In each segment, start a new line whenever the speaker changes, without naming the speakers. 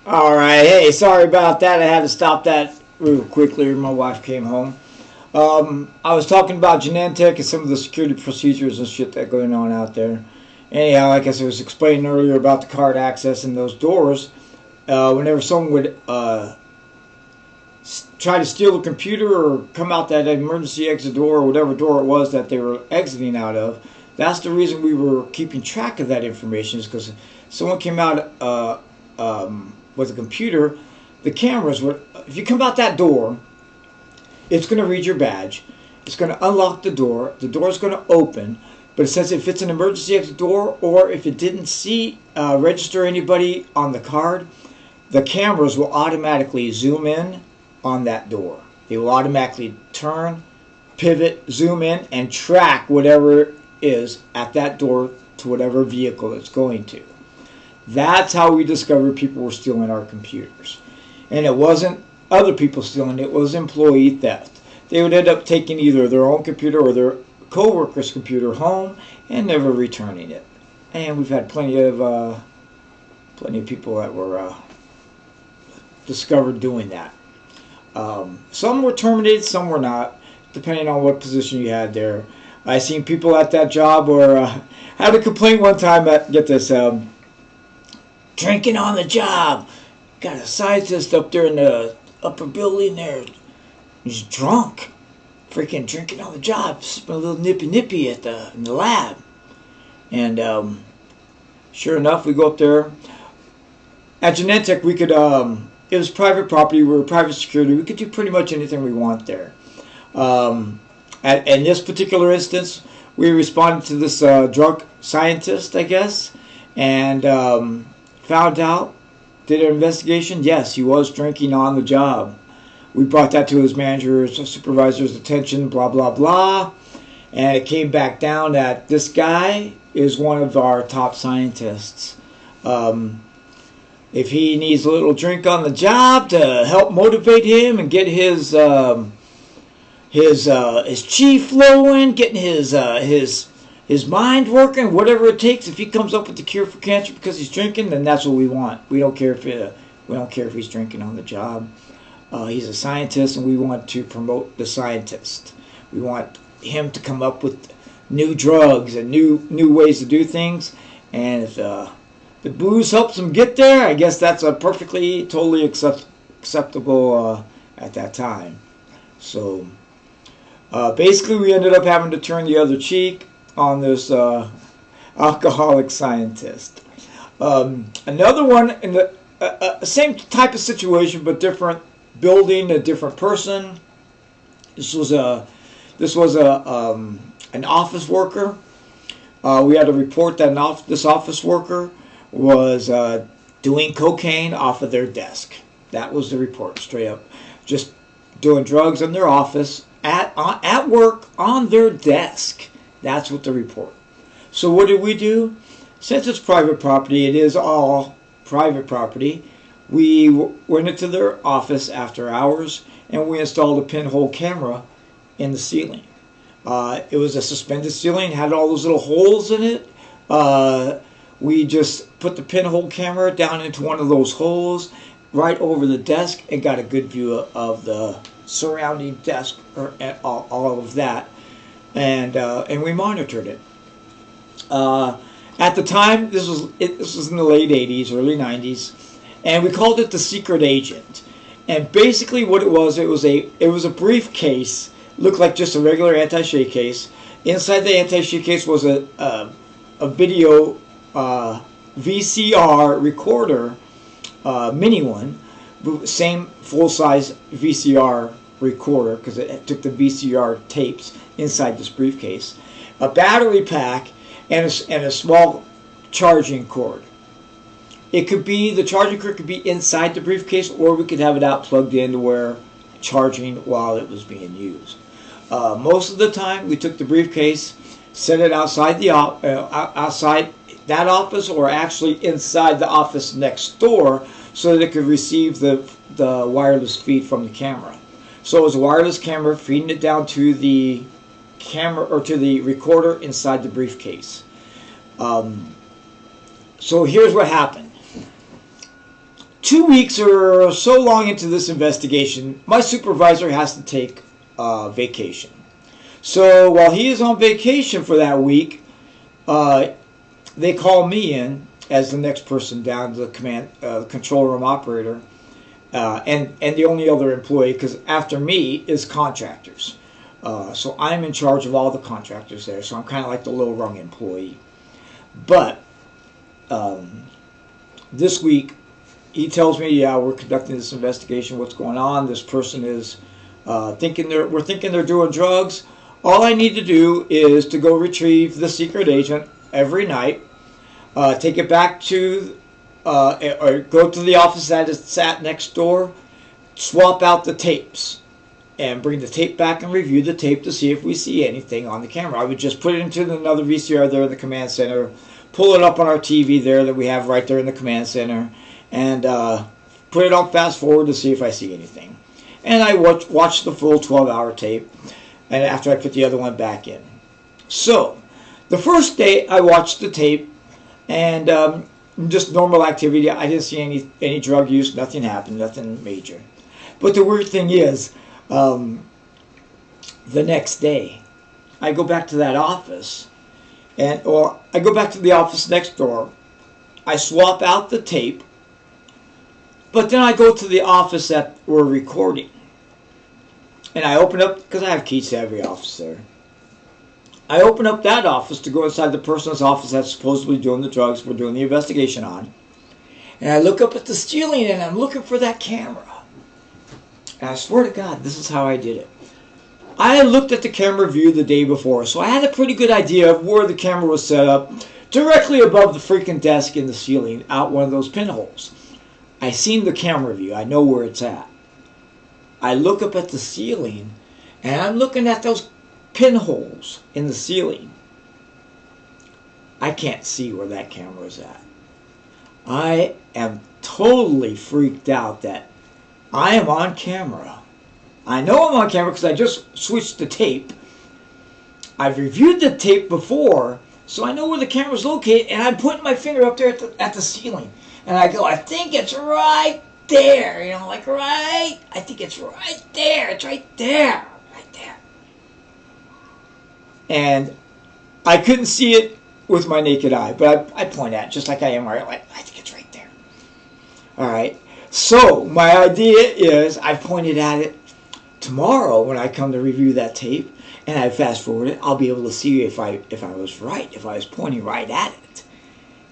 All right. Hey, sorry about that. I had to stop that real quickly. My wife came home. I was talking about Genentech and some of the security procedures and shit that going on out there. Anyhow, like I was explaining earlier about the card access and those doors, whenever someone would try to steal a computer or come out that emergency exit door or whatever door it was that they were exiting out of, that's the reason we were keeping track of that information, is because someone came out with a computer. The cameras would, if you come out that door, it's going to read your badge. It's going to unlock the door. The door is going to open. But it says if it's an emergency exit door or if it didn't see register anybody on the card, the cameras will automatically zoom in on that door. They will automatically turn, pivot, zoom in, and track whatever is at that door to whatever vehicle it's going to. That's how we discovered people were stealing our computers. And it wasn't other people stealing, it was employee theft. They would end up taking either their own computer or their co-worker's computer home and never returning it. And we've had plenty of people that were discovered doing that. Some were terminated, some were not, depending on what position you had there. I seen people at that job where I had a complaint one time at, get this, drinking on the job. Got a scientist up there in the upper building there. He's drunk. Freaking drinking on the job. Just a little nippy in the lab. And sure enough, we go up there. At Genentech, we could, it was private property, we were private security. We could do pretty much anything we want there. In this particular instance, we responded to this drunk scientist, I guess, and found out, did an investigation. Yes, he was drinking on the job. We brought that to his manager's, supervisor's attention, blah, blah, blah. And it came back down that this guy is one of our top scientists. If he needs a little drink on the job to help motivate him and get his chi flowing, getting his mind working, whatever it takes. If he comes up with the cure for cancer because he's drinking, then that's what we want. We don't care if he's drinking on the job. He's a scientist, and we want to promote the scientist. We want him to come up with new drugs and new ways to do things. And if the booze helps him get there, I guess that's a perfectly, totally acceptable at that time. So basically, we ended up having to turn the other cheek on this alcoholic scientist. Another one in the same type of situation, but different building, a different person. This was an office worker. We had to report that this office worker was doing cocaine off of their desk. That was the report, straight up. Just doing drugs in their office, at work, on their desk. That's what the report. So what did we do? Since it's private property, it is all private property, we went into their office after hours and we installed a pinhole camera in the ceiling. It was a suspended ceiling, had all those little holes in it. We just put the pinhole camera down into one of those holes right over the desk and got a good view of the surrounding desk and all of that. And we monitored it. At the time, this was in the late 80s, early 90s, and we called it the secret agent. And basically what it was a briefcase, looked like just a regular anti-shake case. Inside the anti-shake case was a video VCR recorder, mini one, same full-size VCR recorder, because it took the VCR tapes inside this briefcase, a battery pack, and a small charging cord. The charging cord could be inside the briefcase, or we could have it out plugged in to where charging while it was being used. Most of the time, we took the briefcase, set it outside outside that office, or actually inside the office next door, so that it could receive the wireless feed from the camera. So it was a wireless camera feeding it down to the camera or to the recorder inside the briefcase. So here's what happened. 2 weeks or so long into this investigation, my supervisor has to take vacation. So while he is on vacation for that week, they call me in as the next person down to the control room operator, and the only other employee, because after me is contractors. So I'm in charge of all the contractors there, so I'm kind of like the low-rung employee. But this week, he tells me, yeah, we're conducting this investigation, what's going on, this person is we're thinking they're doing drugs. All I need to do is to go retrieve the secret agent every night, take it back to, or go to the office that is sat next door, swap out the tapes, and bring the tape back and review the tape to see if we see anything on the camera. I would just put it into another VCR there in the command center, pull it up on our TV there that we have right there in the command center, and put it on fast forward to see if I see anything. And I watch the full 12-hour tape, and after I put the other one back in. So, the first day I watched the tape, and just normal activity. I didn't see any drug use, nothing happened, nothing major. But the weird thing is, the next day, I go back to that office, or I go back to the office next door, I swap out the tape, but then I go to the office that we're recording. And I open up, because I have keys to every office there. I open up that office to go inside the person's office that's supposedly doing the drugs we're doing the investigation on. And I look up at the ceiling and I'm looking for that camera. And I swear to God, this is how I did it. I had looked at the camera view the day before, so I had a pretty good idea of where the camera was set up, directly above the freaking desk in the ceiling, out one of those pinholes. I seen the camera view. I know where it's at. I look up at the ceiling, and I'm looking at those pinholes in the ceiling. I can't see where that camera is at. I am totally freaked out that I am on camera. I know I'm on camera because I just switched the tape. I've reviewed the tape before, so I know where the camera's located, and I'm putting my finger up there at the ceiling. And I go, I think it's right there, you know, like right, I think it's right there, it's right there, right there. And I couldn't see it with my naked eye, but I point at it just like I am, right? Like, I think it's right there. All right, so my idea is I pointed at it. Tomorrow when I come to review that tape and I fast forward it, I'll be able to see if I was right, if I was pointing right at it.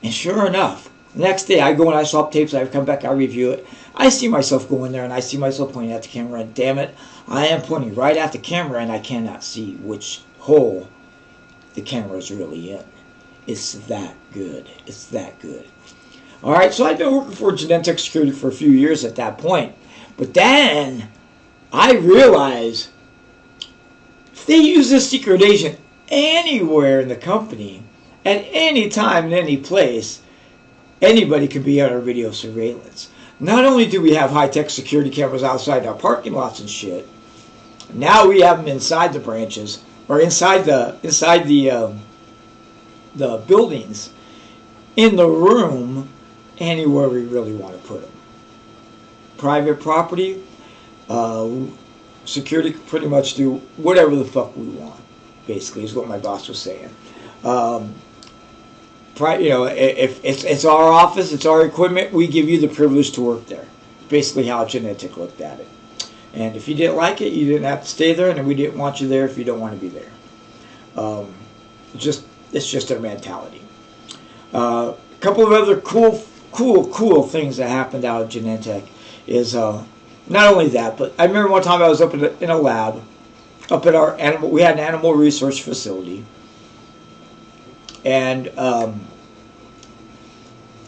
And sure enough, the next day I go and I swap tapes, I come back, I review it. I see myself go in there and I see myself pointing at the camera, and damn it, I am pointing right at the camera and I cannot see which hole the camera is really in. It's that good. It's that good. Alright, so I've been working for Genentech Security for a few years at that point. But then I realized if they use this secret agent anywhere in the company, at any time, in any place, anybody can be under video surveillance. Not only do we have high-tech security cameras outside our parking lots and shit, now we have them inside the branches, or inside the buildings, in the room, anywhere we really want to put them. Private property, security can pretty much do whatever the fuck we want, basically, is what my boss was saying. You know, if it's our office, it's our equipment, we give you the privilege to work there. Basically how Genentech looked at it. And if you didn't like it, you didn't have to stay there, and we didn't want you there if you don't want to be there. It's just their mentality. A couple of other cool things that happened out of Genentech is not only that, but I remember one time I was up in a lab, up at our animal. We had an animal research facility. And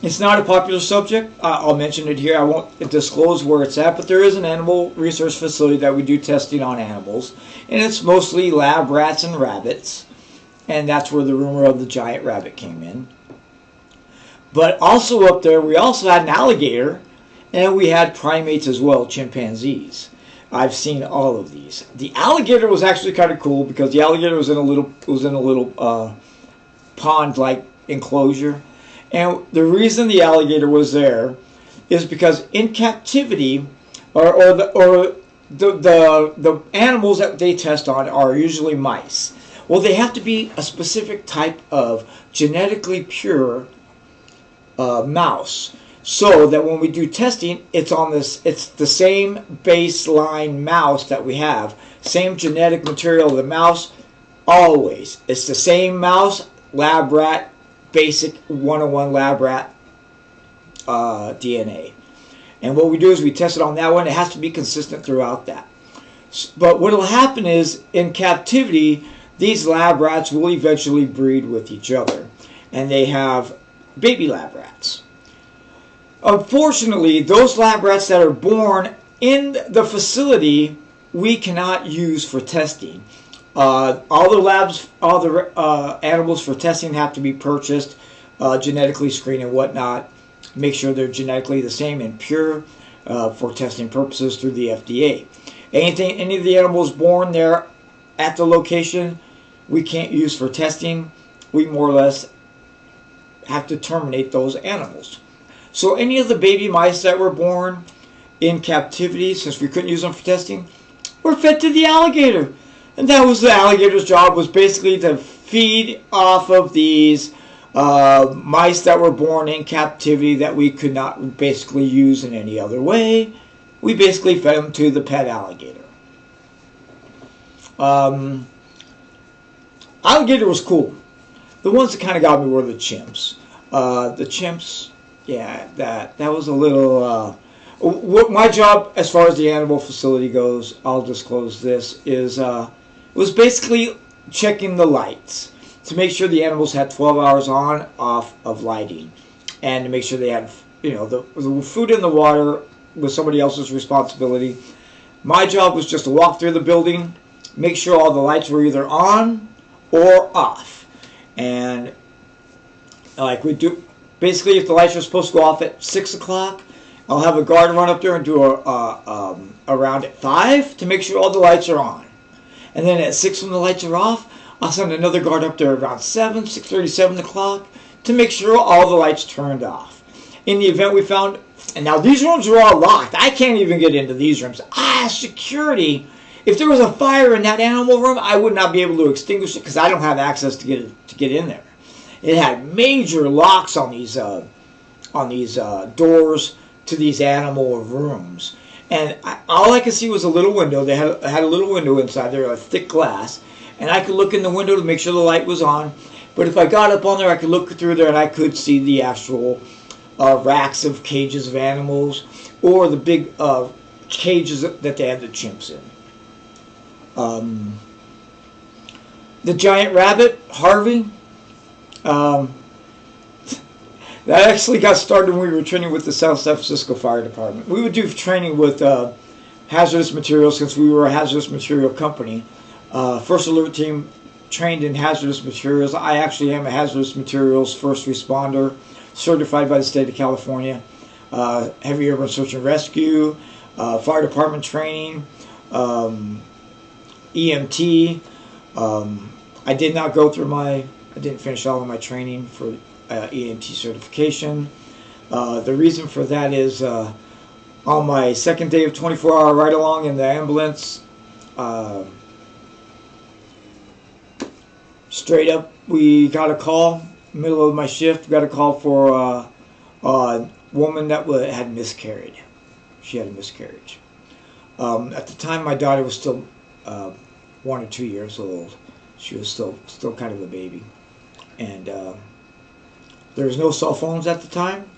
it's not a popular subject. I'll mention it here. I won't disclose where it's at, but there is an animal research facility that we do testing on animals. And it's mostly lab rats and rabbits. And that's where the rumor of the giant rabbit came in. But also up there, we also had an alligator. And we had primates as well, chimpanzees. I've seen all of these. The alligator was actually kind of cool because the alligator was in a little pond-like enclosure, and the reason the alligator was there is because in captivity, the animals that they test on are usually mice. Well, they have to be a specific type of genetically pure mouse, so that when we do testing, it's the same baseline mouse that we have, same genetic material of the mouse, always. It's the same mouse, lab rat, basic 101 lab rat DNA. And what we do is we test it on that one. It has to be consistent throughout that. But what will happen is, in captivity, these lab rats will eventually breed with each other. And they have baby lab rats. Unfortunately, those lab rats that are born in the facility, we cannot use for testing. All the animals for testing have to be purchased, genetically screened and whatnot. Make sure they're genetically the same and pure for testing purposes through the FDA. Any of the animals born there at the location, we can't use for testing. We more or less have to terminate those animals. So any of the baby mice that were born in captivity, since we couldn't use them for testing, were fed to the alligator. And that was the alligator's job, was basically to feed off of these mice that were born in captivity that we could not basically use in any other way. We basically fed them to the pet alligator. Alligator was cool. The ones that kind of got me were the chimps. The chimps, yeah, that was a little... what my job as far as the animal facility goes, I'll disclose this, is was basically checking the lights to make sure the animals had 12 hours on, off of lighting, and to make sure they had, the food and the water was somebody else's responsibility. My job was just to walk through the building, make sure all the lights were either on or off, and like we do, basically if the lights are supposed to go off at 6 o'clock, I'll have a guard run up there and do around at 5 to make sure all the lights are on. And then at 6 when the lights are off, I'll send another guard up there around 7, 6:30, 7 o'clock to make sure all the lights turned off. In the event we found, and now these rooms are all locked. I can't even get into these rooms. Security. If there was a fire in that animal room, I would not be able to extinguish it because I don't have access to get in there. It had major locks on these doors to these animal rooms, and all I could see was a little window. They had a little window inside there, a thick glass, and I could look in the window to make sure the light was on. But if I got up on there, I could look through there and I could see the actual racks of cages of animals, or the big cages that they had the chimps in. The giant rabbit, Harvey, that actually got started when we were training with the South San Francisco Fire Department. We would do training with hazardous materials since we were a hazardous material company. First Alert Team trained in hazardous materials. I actually am a hazardous materials first responder, certified by the state of California. Heavy urban search and rescue, fire department training, EMT. I did not go through I didn't finish all of my training for EMT certification. The reason for that is on my second day of 24-hour ride-along in the ambulance, straight up, we got a call, middle of my shift, got a call for a woman that had miscarried. She had a miscarriage. At the time, my daughter was still 1 or 2 years old. She was still kind of a baby. And there was no cell phones at the time.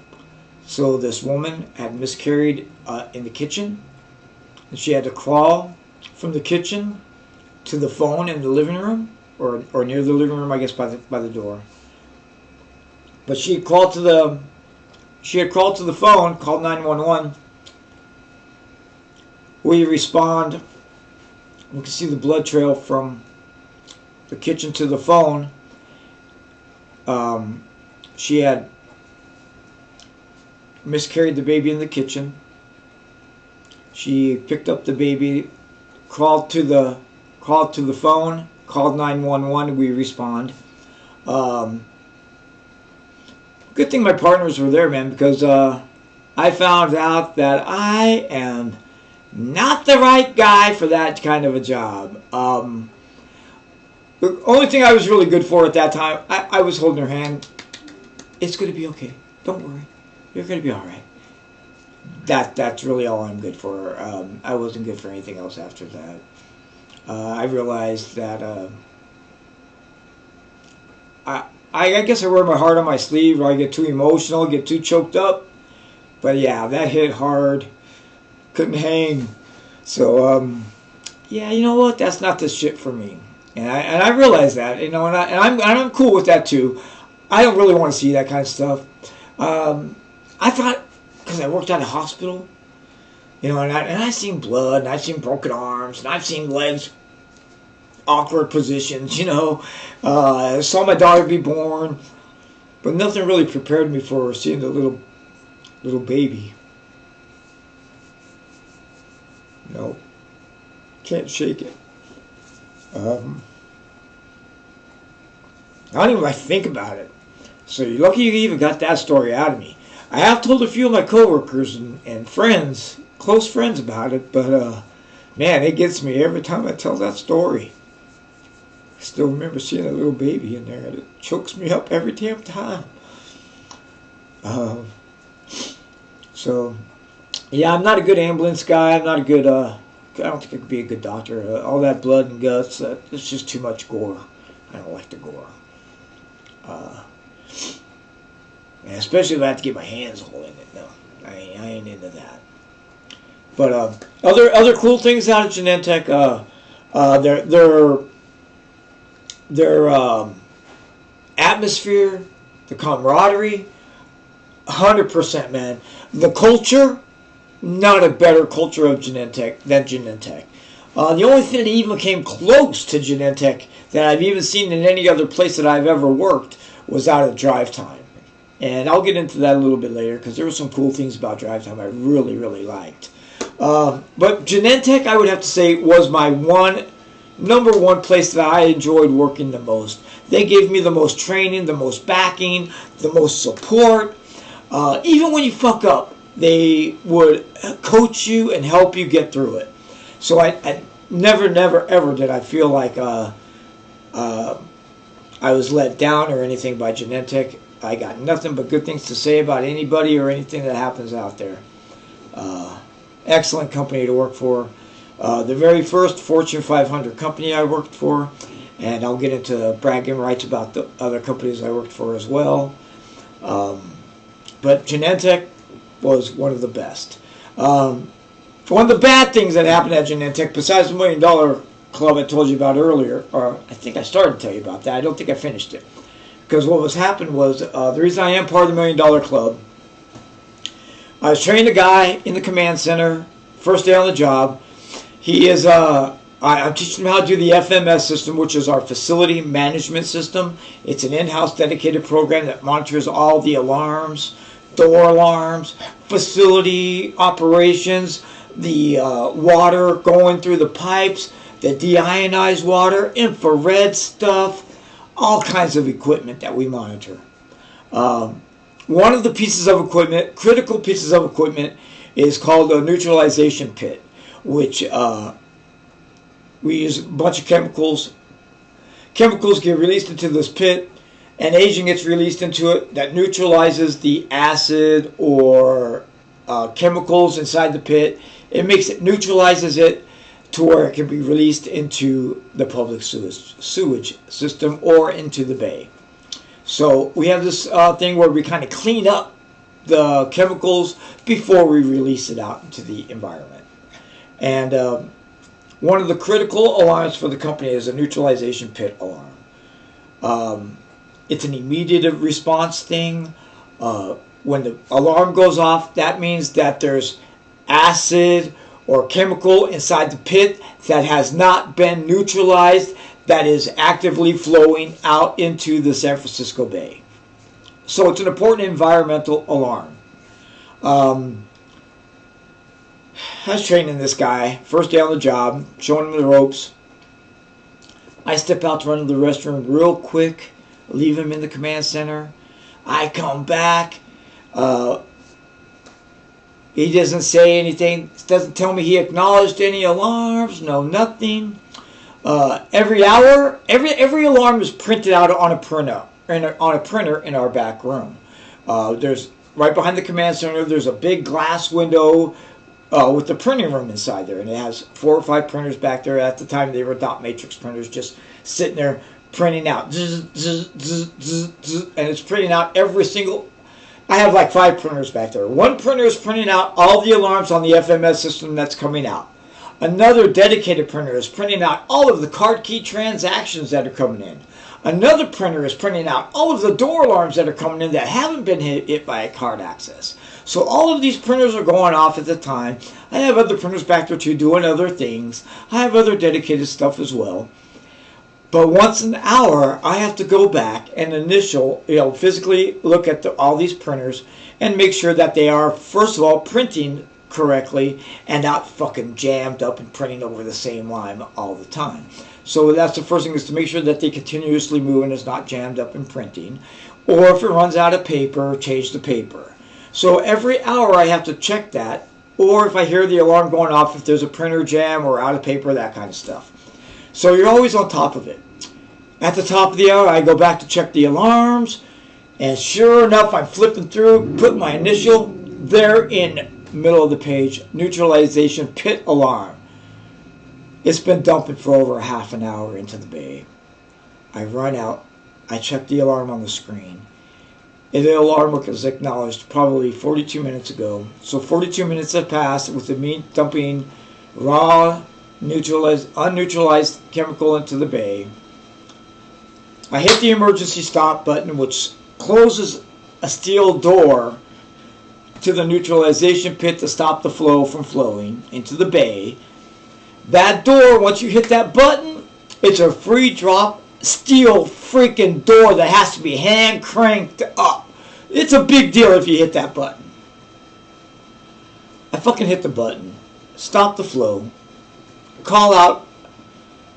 So this woman had miscarried in the kitchen. And she had to crawl from the kitchen to the phone in the living room, or near the living room, I guess, by the door. But she had crawled to the phone, called 911. We respond. We can see the blood trail from the kitchen to the phone. She had miscarried the baby in the kitchen. She picked up the baby, crawled to the phone, called 911. We respond. Good thing my partners were there, man, because I found out that I am not the right guy for that kind of a job. The only thing I was really good for at that time, I was holding her hand. It's going to be okay. Don't worry. You're going to be all right. That's really all I'm good for. I wasn't good for anything else after that. I realized that I guess I wear my heart on my sleeve, or I get too emotional, get too choked up. But yeah, that hit hard. Couldn't hang. So yeah, you know what? That's not the shit for me. And I realize that, you know, and I'm cool with that too. I don't really want to see that kind of stuff. I thought, because I worked at a hospital, you know, and I seen blood, and I've seen broken arms, and I've seen legs awkward positions, you know. I saw my daughter be born, but nothing really prepared me for seeing the little baby. No, can't shake it. I don't even like to think about it. So you're lucky you even got that story out of me. I have told a few of my coworkers and friends, close friends about it, but man, it gets me every time I tell that story. I still remember seeing a little baby in there, and it chokes me up every damn time. So, yeah, I'm not a good ambulance guy. I'm not a good, I don't think I could be a good doctor. All that blood and guts, it's just too much gore. I don't like the gore. And especially if I have to get my hands all in it. No, I ain't into that. But other cool things out of Genentech, their atmosphere, the camaraderie, 100%, man. The culture, not a better culture of Genentech than Genentech. The only thing that even came close to Genentech that I've even seen in any other place that I've ever worked was out of Drive Time. And I'll get into that a little bit later because there were some cool things about Drive Time I really, really liked. But Genentech, I would have to say, was my number one place that I enjoyed working the most. They gave me the most training, the most backing, the most support. Even when you fuck up, they would coach you and help you get through it. So I never, ever did I feel like I was let down or anything by Genentech. I got nothing but good things to say about anybody or anything that happens out there. Excellent company to work for. The very first Fortune 500 company I worked for, and I'll get into bragging rights about the other companies I worked for as well. But Genentech was one of the best. One of the bad things that happened at Genentech, besides the $1 Million Club I told you about earlier, or I think I started to tell you about that. I don't think I finished it. Because what was happened was, the reason I am part of the $1 Million Club, I was training a guy in the command center, first day on the job. He is, I'm teaching him how to do the FMS system, which is our facility management system. It's an in-house dedicated program that monitors all the alarms, door alarms, facility operations, the water going through the pipes, the deionized water, infrared stuff, all kinds of equipment that we monitor. One of the pieces of equipment, critical pieces of equipment, is called a neutralization pit, which we use a bunch of chemicals. Chemicals get released into this pit, and agent gets released into it that neutralizes the acid or chemicals inside the pit. It neutralizes it to where it can be released into the public sewage system or into the bay. So we have this thing where we kind of clean up the chemicals before we release it out into the environment. And one of the critical alarms for the company is a neutralization pit alarm. It's an immediate response thing. When the alarm goes off, that means that there's acid or chemical inside the pit that has not been neutralized, that is actively flowing out into the San Francisco Bay. So it's an important environmental alarm. I was training this guy, first day on the job, showing him the ropes. I step out to run to the restroom real quick, leave him in the command center. I come back. He doesn't say anything. Doesn't tell me he acknowledged any alarms. No, nothing. Every hour, every alarm is printed out on a printer in our back room. There's right behind the command center. There's a big glass window with the printing room inside there, and it has 4 or 5 printers back there. At the time, they were dot matrix printers, just sitting there printing out, zzz, zzz, zzz, zzz, zzz, and it's printing out every single. I have like 5 printers back there. One printer is printing out all the alarms on the FMS system that's coming out. Another dedicated printer is printing out all of the card key transactions that are coming in. Another printer is printing out all of the door alarms that are coming in that haven't been hit by a card access. So all of these printers are going off at the time. I have other printers back there too doing other things. I have other dedicated stuff as well. But once an hour, I have to go back and physically look at all these printers and make sure that they are, first of all, printing correctly and not fucking jammed up and printing over the same line all the time. So that's the first thing, is to make sure that they continuously move and it's not jammed up in printing. Or if it runs out of paper, change the paper. So every hour I have to check that, or if I hear the alarm going off, if there's a printer jam or out of paper, that kind of stuff. So you're always on top of it. At the top of the hour, I go back to check the alarms, and sure enough, I'm flipping through, put my initial there in middle of the page, neutralization pit alarm. It's been dumping for over a half an hour into the bay. I run out, I check the alarm on the screen, and the alarm was acknowledged probably 42 minutes ago. So 42 minutes have passed with me dumping raw, unneutralized chemical into the bay. I hit the emergency stop button, which closes a steel door to the neutralization pit to stop the flow from flowing into the bay. That door, once you hit that button, it's a free drop steel freaking door that has to be hand cranked up. It's a big deal if you hit that button. I fucking hit the button, stop the flow, call out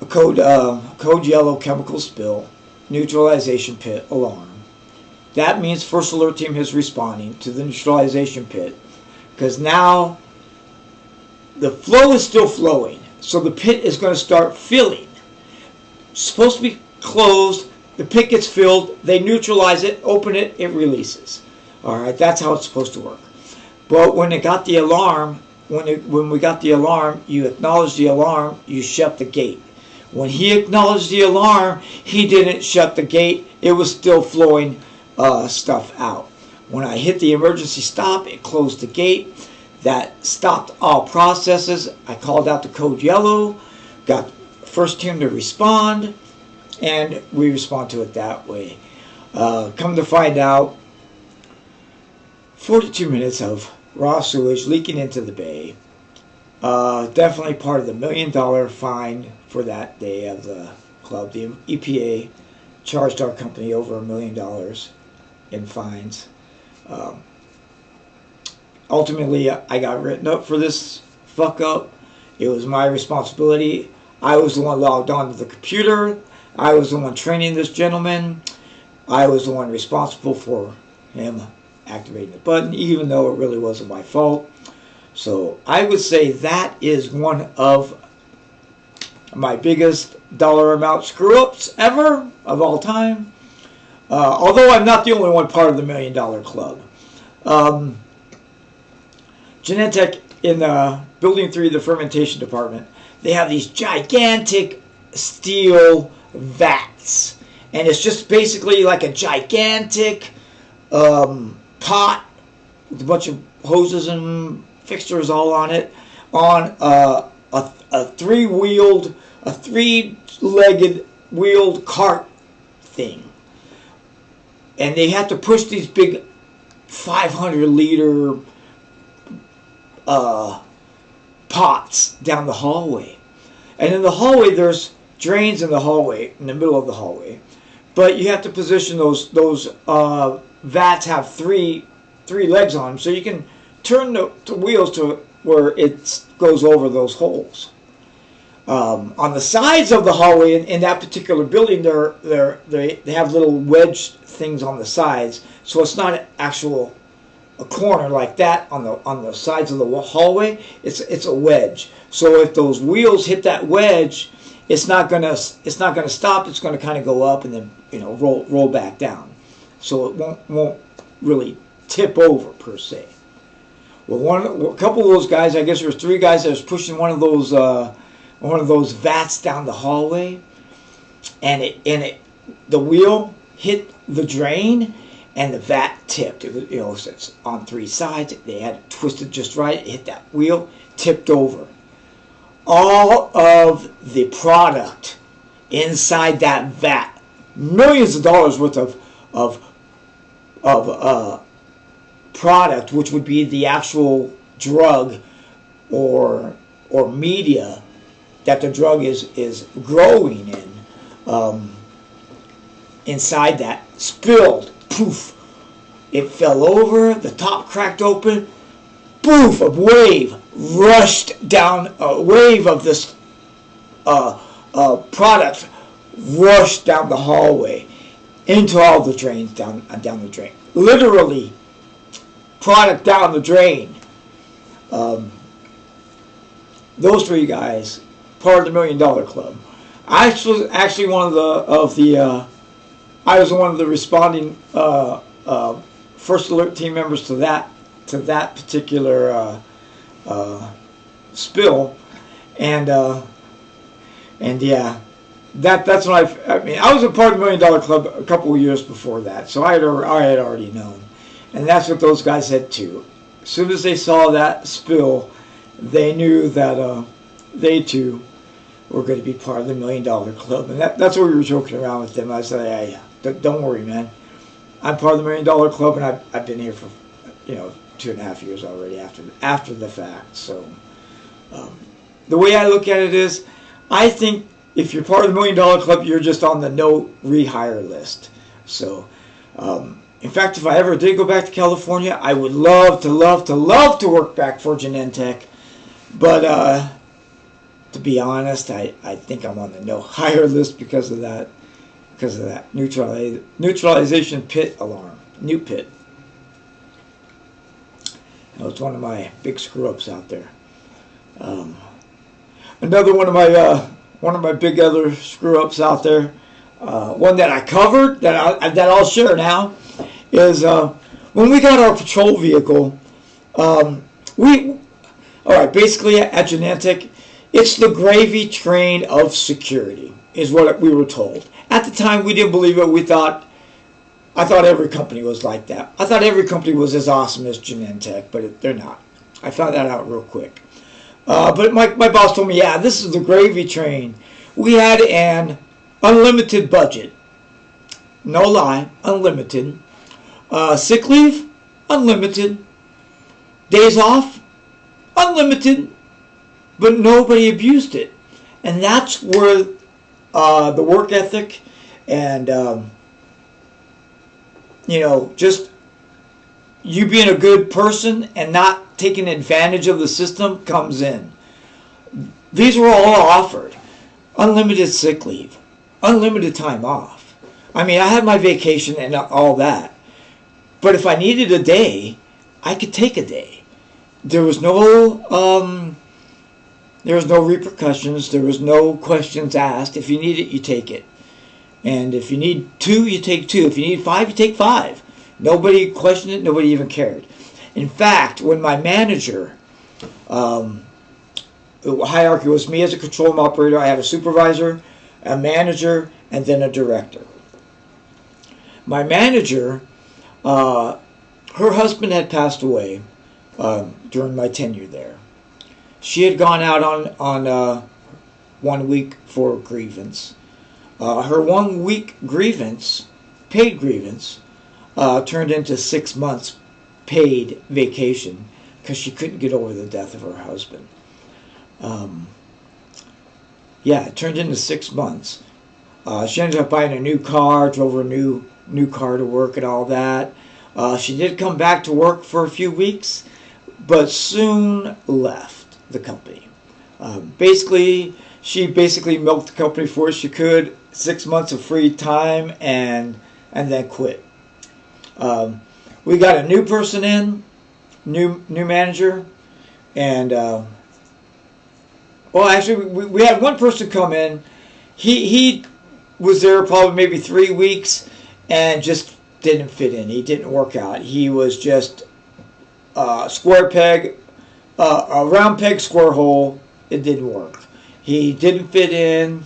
a code yellow chemical spill, neutralization pit alarm. That means first alert team is responding to the neutralization pit, because now the flow is still flowing, so the pit is going to start filling. It's supposed to be closed, the pit gets filled, they neutralize it, open it, it releases. Alright, that's how it's supposed to work. But when it got the alarm, when we got the alarm, you acknowledge the alarm, you shut the gate. When he acknowledged the alarm, he didn't shut the gate, it was still flowing stuff out. When I hit the emergency stop, it closed the gate. That stopped all processes. I called out the code yellow, got first team to respond, and we respond to it that way. Come to find out, 42 minutes of raw sewage leaking into the bay. Definitely part of the $1 million fine for that day of the club. The EPA charged our company over $1 million in fines. Ultimately, I got written up for this fuck up. It was my responsibility. I was the one logged onto the computer. I was the one training this gentleman. I was the one responsible for him activating the button, even though it really wasn't my fault. So I would say that is one of my biggest dollar amount screw-ups ever, of all time. Although I'm not the only one part of the $1 million club. Genentech in Building 3, the fermentation department, they have these gigantic steel vats. And it's just basically like a gigantic pot with a bunch of hoses and fixtures all on it, on a three-legged wheeled cart thing. And they have to push these big 500-liter pots down the hallway. And in the hallway, there's drains in the hallway, in the middle of the hallway. But you have to position those vats have three legs on them, so you can turn the wheels to where it goes over those holes. On the sides of the hallway in that particular building, they have little wedge things on the sides, so it's not an actual a corner like that on the sides of the hallway. It's a wedge. So if those wheels hit that wedge, it's not gonna stop. It's gonna kind of go up and then roll back down. So it won't really tip over per se. Well, a couple of those guys, I guess there was 3 guys that was pushing one of those vats down the hallway, and the wheel hit the drain, and the vat tipped. It was, it's on 3 sides. They had it twisted just right. It hit that wheel, tipped over. All of the product inside that vat, millions of dollars worth of product, which would be the actual drug or media that the drug is growing in, inside that, spilled. Poof! It fell over. The top cracked open. Poof! A wave rushed down. A wave of this product rushed down the hallway into all the drains down the drain. Literally, product down the drain. Those 3 guys, part of the $1 Million Club. I was actually one of the I was one of the responding first alert team members to that particular spill, and yeah, that's when I was a part of the $1 Million Club a couple of years before that, so I had already known, and that's what those guys said too. As soon as they saw that spill, they knew that they too were going to be part of the $1 Million Club, and that's what we were joking around with them. I said, "Hey, don't worry, man. I'm part of the $1 Million Club, and I've been here for 2.5 years already after the fact." So the way I look at it is, I think if you're part of the $1 Million Club, you're just on the no rehire list. So in fact, if I ever did go back to California, I would love to work back for Genentech, but to be honest, I think I'm on the no hire list because of that neutralization pit alarm, NEWPIT. It's one of my big screw ups out there. Another one of my big other screw ups out there, one that I covered that I'll share now, is when we got our patrol vehicle. Basically at Genentech, it's the gravy train of security, is what we were told. At the time, we didn't believe it. I thought every company was like that. I thought every company was as awesome as Genentech, but they're not. I found that out real quick. But my boss told me, yeah, this is the gravy train. We had an unlimited budget. No lie, unlimited. Sick leave, unlimited. Days off, unlimited. But nobody abused it. And that's where the work ethic and just you being a good person and not taking advantage of the system comes in. These were all offered. Unlimited sick leave, unlimited time off. I mean, I had my vacation and all that, but if I needed a day, I could take a day. There was no repercussions. There was no questions asked. If you need it, you take it. And if you need 2, you take 2. If you need 5, you take 5. Nobody questioned it. Nobody even cared. In fact, when my manager, the hierarchy was me as a control room operator. I had a supervisor, a manager, and then a director. My manager, her husband had passed away during my tenure there. She had gone out on 1 week for grievance. Her 1 week grievance, paid grievance, turned into 6 months paid vacation because she couldn't get over the death of her husband. It turned into 6 months. She ended up buying a new car, drove her new car to work and all that. She did come back to work for a few weeks, but soon left the company. She basically milked the company for what she could, 6 months of free time, and then quit. We got a new person in. new manager, and well, actually, we had one person come in. He was there probably maybe 3 weeks, and just didn't fit in. He didn't work out. He was just square peg, a round peg, square hole. It didn't work. He didn't fit in.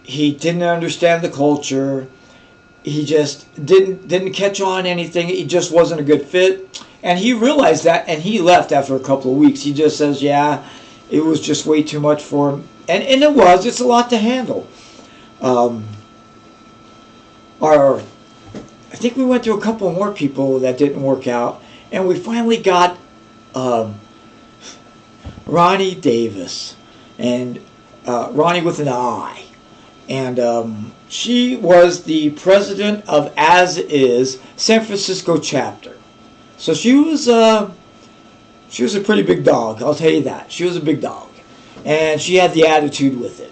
He didn't understand the culture. He just didn't catch on anything. He just wasn't a good fit, and he realized that, and he left after a couple of weeks. He just says, "Yeah, it was just way too much for him," and it was. It's a lot to handle. I think we went through a couple more people that didn't work out, and we finally got Ronnie Davis, and Ronnie with an I, and she was the president of As Is San Francisco chapter. So she was a pretty big dog. I'll tell you that. She was a big dog, and she had the attitude with it.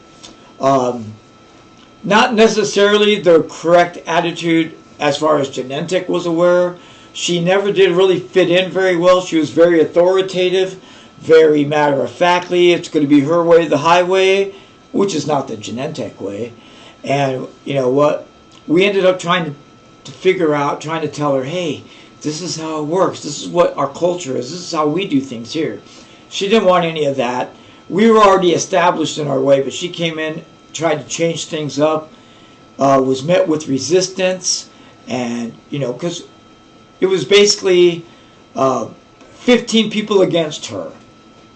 Not necessarily the correct attitude as far as Genentech was aware. She never did really fit in very well. She was very authoritative, very matter-of-factly. It's going to be her way, the highway, which is not the Genentech way. And you know what? We ended up trying to figure out, trying to tell her, hey, this is how it works. This is what our culture is. This is how we do things here. She didn't want any of that. We were already established in our way, but she came in, tried to change things up, was met with resistance, and, you know, because it was basically 15 people against her,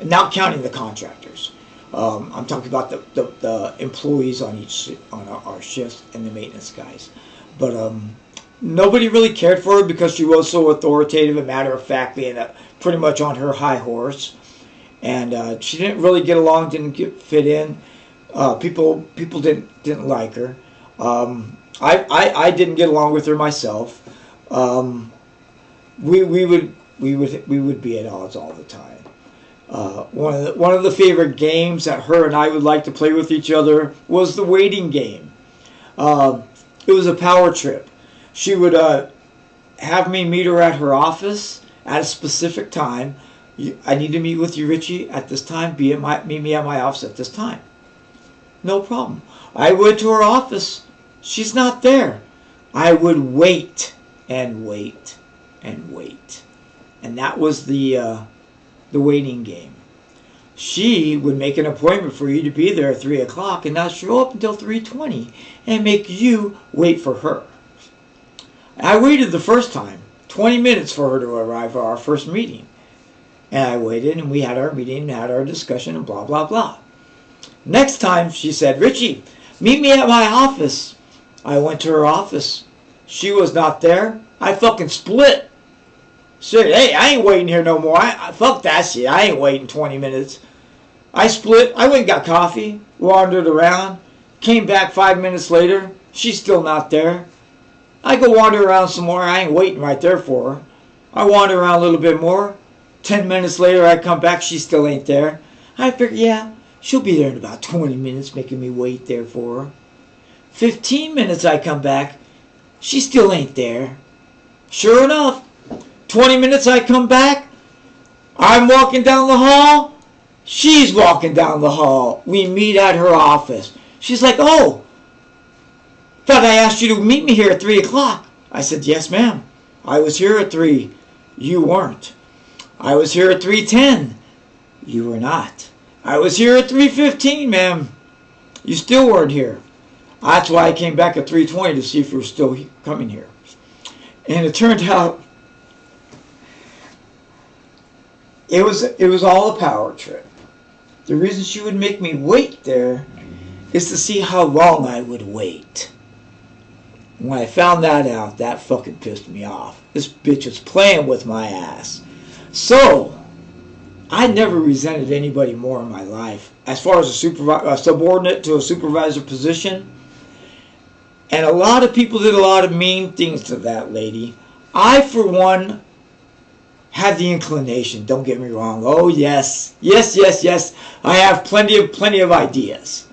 not counting the contractors. I'm talking about the employees on our shifts and the maintenance guys. But nobody really cared for her because she was so authoritative and matter-of-factly and pretty much on her high horse. And she didn't really get along, didn't fit in. People didn't like her. I didn't get along with her myself. We would be at odds all the time. One of the favorite games that her and I would like to play with each other was the waiting game. It was a power trip. She would have me meet her at her office at a specific time. I need to meet with you, Richie, at this time. Meet me at my office at this time. No problem. I went to her office. She's not there. I would wait and wait and wait. And that was the waiting game. She would make an appointment for you to be there at 3 o'clock and not show up until 3:20 and make you wait for her. I waited the first time, 20 minutes for her to arrive for our first meeting. And I waited, and we had our meeting and had our discussion and blah, blah, blah. Next time, she said, Richie, meet me at my office. I went to her office. She was not there. I fucking split. Said, hey, I ain't waiting here no more. Fuck that shit. I ain't waiting 20 minutes. I split. I went and got coffee, wandered around, came back 5 minutes later. She's still not there. I go wander around some more. I ain't waiting right there for her. I wander around a little bit more. 10 minutes later, I come back. She still ain't there. I figure, yeah, she'll be there in about 20 minutes, making me wait there for her. 15 minutes, I come back. She still ain't there. Sure enough, 20 minutes, I come back. I'm walking down the hall. She's walking down the hall. We meet at her office. She's like, oh, thought I asked you to meet me here at 3 o'clock. I said, yes, ma'am. I was here at 3. You weren't. I was here at 3:10. You were not. I was here at 3:15, ma'am. You still weren't here. That's why I came back at 3:20 to see if you were still coming here. And it turned out it was all a power trip. The reason she would make me wait there is to see how long I would wait. When I found that out, that fucking pissed me off. This bitch was playing with my ass. So, I never resented anybody more in my life. As far as a subordinate to a supervisor position. And a lot of people did a lot of mean things to that lady. I, for one, had the inclination, don't get me wrong. Oh, yes. Yes, yes, yes. I have plenty of ideas.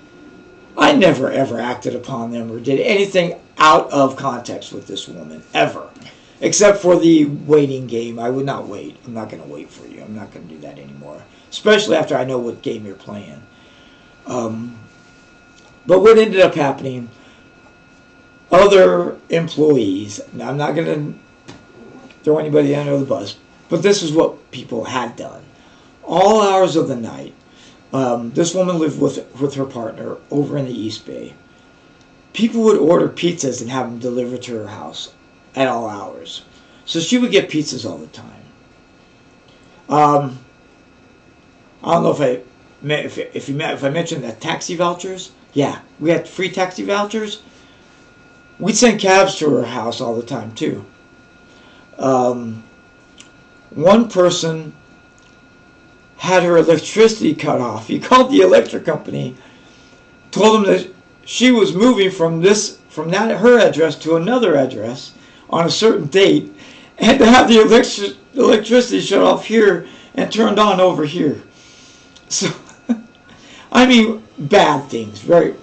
I never, ever acted upon them or did anything out of context with this woman. Ever. Except for the waiting game. I would not wait. I'm not going to wait for you. I'm not going to do that anymore. Especially after I know what game you're playing. But what ended up happening, other employees, now I'm not going to throw anybody under the bus, but this is what people had done. All hours of the night, this woman lived with her partner over in the East Bay. People would order pizzas and have them delivered to her house at all hours. So she would get pizzas all the time. I don't know if I mentioned the taxi vouchers. Yeah, we had free taxi vouchers. We'd send cabs to her house all the time too. One person had her electricity cut off. He called the electric company, told them that she was moving from her address to another address on a certain date, and to have the electricity shut off here and turned on over here. So, I mean, bad things, very,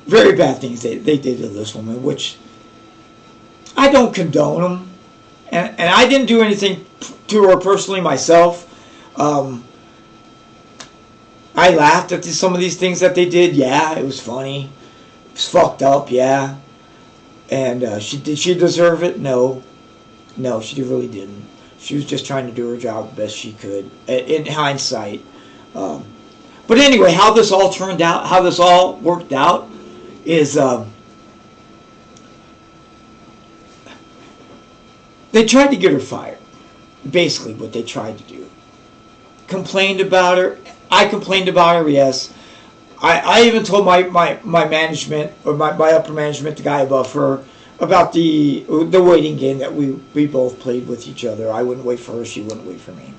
very bad things they did to this woman, which I don't condone them, and I didn't do anything to her personally myself. I laughed at some of these things that they did. Yeah, it was funny. It was fucked up. Yeah, and did she deserve it? No, she really didn't. She was just trying to do her job the best she could. In hindsight, but anyway, how this all turned out, how this all worked out, is they tried to get her fired. Basically, what they tried to do. Complained about her. I complained about her, yes. I even told my management, or my upper management, the guy above her, about the waiting game that we both played with each other. I wouldn't wait for her, she wouldn't wait for me.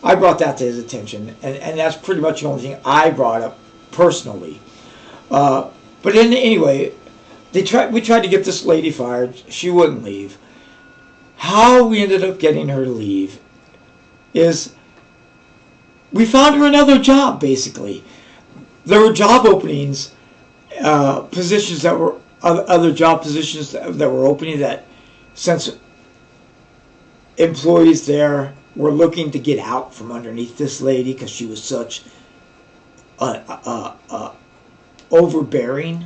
I brought that to his attention, and that's pretty much the only thing I brought up personally. But anyway, we tried to get this lady fired. She wouldn't leave. How we ended up getting her to leave is we found her another job, basically. There were job openings, positions that were other job positions that were opening, that since employees there were looking to get out from underneath this lady because she was such overbearing.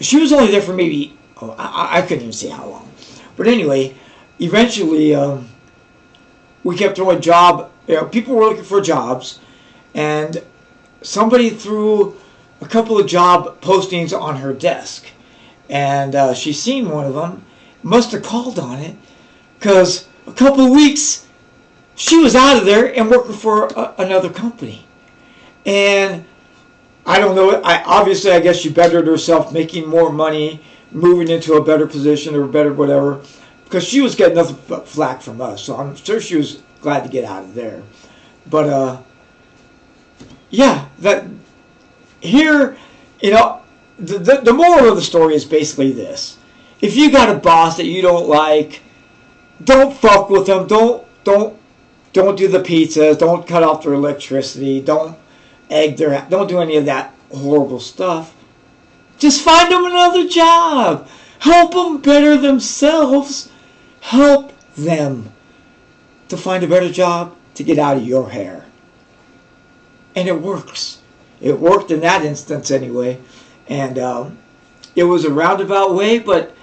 She was only there for maybe, I couldn't even say how long. But anyway, eventually we kept throwing people were looking for jobs, and somebody threw a couple of job postings on her desk, and she seen one of them, must have called on it, because a couple of weeks she was out of there and working for another company. And I don't know, obviously I guess she bettered herself, making more money, moving into a better position or better whatever, because she was getting nothing but flack from us, so I'm sure she was glad to get out of there. But yeah, that here, the moral of the story is basically this: if you got a boss that you don't like, don't fuck with them. Don't do the pizzas. Don't cut off their electricity. Don't don't do any of that horrible stuff. Just find them another job. Help them better themselves. Help them to find a better job, to get out of your hair. And it works. It worked in that instance anyway. And it was a roundabout way, but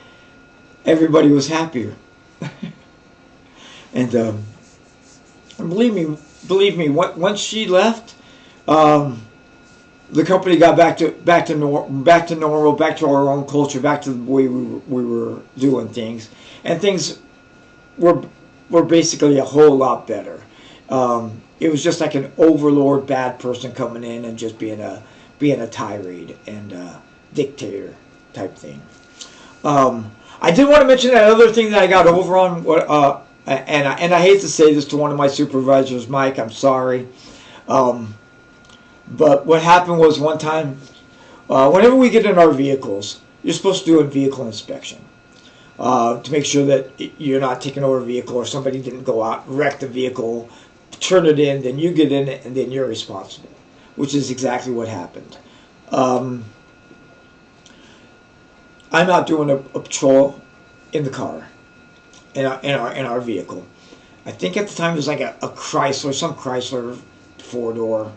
everybody was happier. And believe me, once she left, the company got back to normal, back to our own culture, back to the way we were doing things, and things were basically a whole lot better. It was just like an overlord, bad person coming in and just being a tirade and dictator type thing. I did want to mention that other thing that I got over on, and I hate to say this to one of my supervisors, Mike. I'm sorry. But what happened was, one time, whenever we get in our vehicles, you're supposed to do a vehicle inspection to make sure that you're not taking over a vehicle, or somebody didn't go out, wreck the vehicle, turn it in, then you get in it, and then you're responsible, which is exactly what happened. I'm out doing a patrol in the car, in our vehicle. I think at the time it was like a Chrysler, some Chrysler 4-door,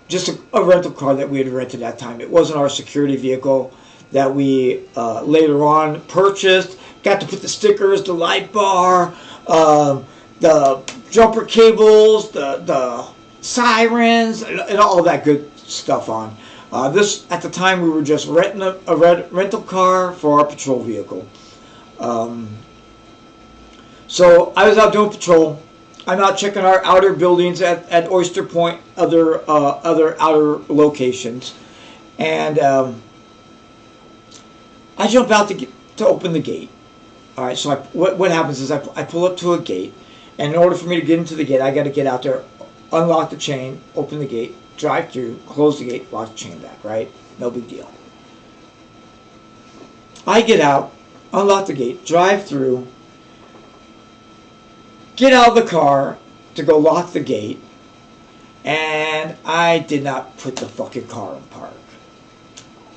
just a rental car that we had rented at that time. It wasn't our security vehicle that we later on purchased. Got to put the stickers, the light bar, the jumper cables, the sirens, and all that good stuff on. This at the time we were just renting a rental car for our patrol vehicle. So I was out doing patrol. I'm out checking our outer buildings at Oyster Point, other outer locations, and I jump out to open the gate. All right, so what happens is I pull up to a gate, and in order for me to get into the gate, I got to get out there, unlock the chain, open the gate, drive through, close the gate, lock the chain back. Right? No big deal. I get out, unlock the gate, drive through, get out of the car to go lock the gate, and I did not put the fucking car in park.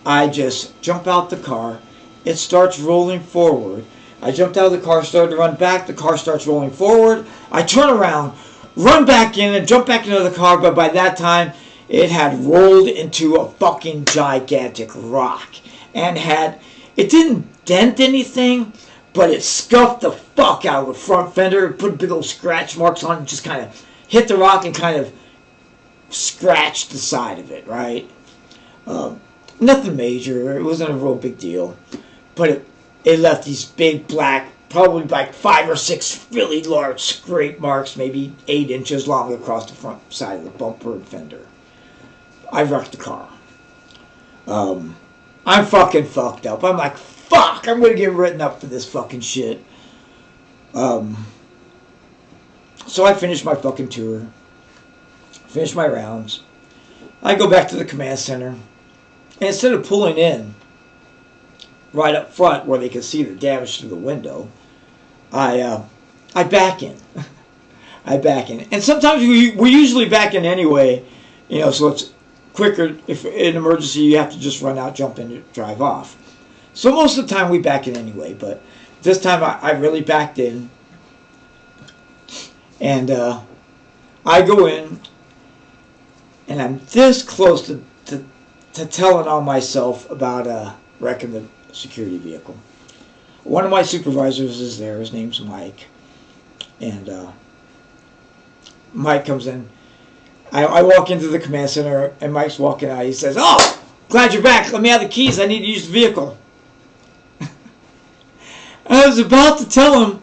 I just jump out the car. It starts rolling forward. I jumped out of the car, started to run back. The car starts rolling forward. I turn around, run back in, and jump back into the car, but by that time, it had rolled into a fucking gigantic rock. And it didn't dent anything, but it scuffed the fuck out of the front fender, put big old scratch marks on it, just kind of hit the rock and kind of scratched the side of it, right? Nothing major. It wasn't a real big deal. But it left these big black, probably like 5 or 6 really large scrape marks, maybe 8 inches long across the front side of the bumper and fender. I wrecked the car. I'm fucking fucked up. I'm like, fuck, I'm going to get written up for this fucking shit. So I finished my fucking tour. Finished my rounds. I go back to the command center. And instead of pulling in right up front where they can see the damage to the window, I back in. I back in. And sometimes we usually back in anyway, so it's quicker. If in an emergency you have to just run out, jump in, and drive off. So most of the time we back in anyway, but this time I really backed in. And I go in, and I'm this close to telling on myself about wrecking the security vehicle. One of my supervisors is there. His name's Mike. And Mike comes in. I walk into the command center, and Mike's walking out. He says, "Oh, glad you're back. Let me have the keys. I need to use the vehicle." And I was about to tell him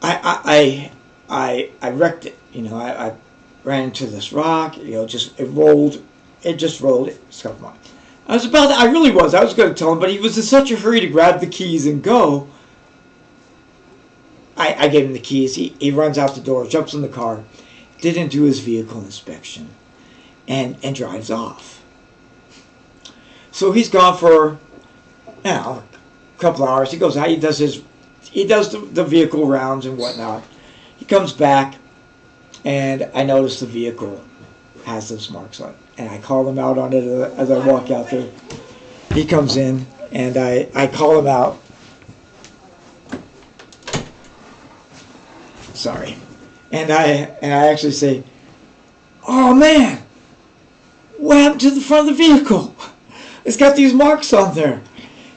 I wrecked it. I ran into this rock. It just rolled. Scuffed mine. I was going to tell him, but he was in such a hurry to grab the keys and go. I gave him the keys. He runs out the door, jumps in the car, didn't do his vehicle inspection, and drives off. So he's gone for a couple hours. He goes out. He does the vehicle rounds and whatnot. He comes back, and I notice the vehicle has those marks on it. And I call him out on it as I walk out there. He comes in, and I call him out. Sorry. And I actually say, "Oh man, what happened to the front of the vehicle? It's got these marks on there."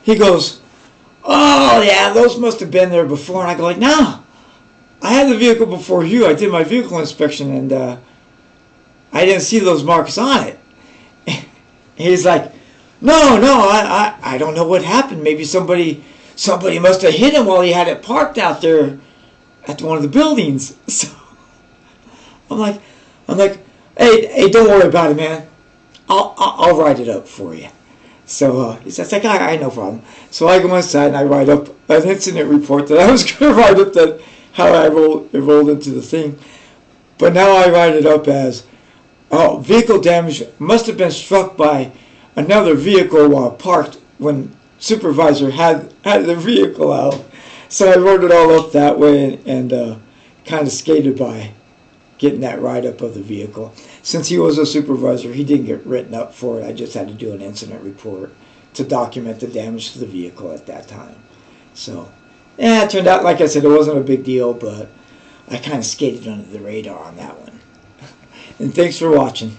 He goes, "Oh yeah, those must have been there before." And I go like, "No, I had the vehicle before you. I did my vehicle inspection, and I didn't see those marks on it." He's like, No, I don't know what happened. Maybe somebody must have hit him while he had it parked out there at one of the buildings." So I'm like, hey, don't worry about it, man. I'll write it up for you. So he says, like, I no problem. So I go inside and I write up an incident report that I was going to write up that how it rolled into the thing. But now I write it up as, vehicle damage must have been struck by another vehicle while parked when supervisor had the vehicle out. So I wrote it all up that way and kind of skated by getting that write-up of the vehicle. Since he was a supervisor, he didn't get written up for it. I just had to do an incident report to document the damage to the vehicle at that time. So, yeah, it turned out, like I said, it wasn't a big deal, but I kind of skated under the radar on that one. And thanks for watching.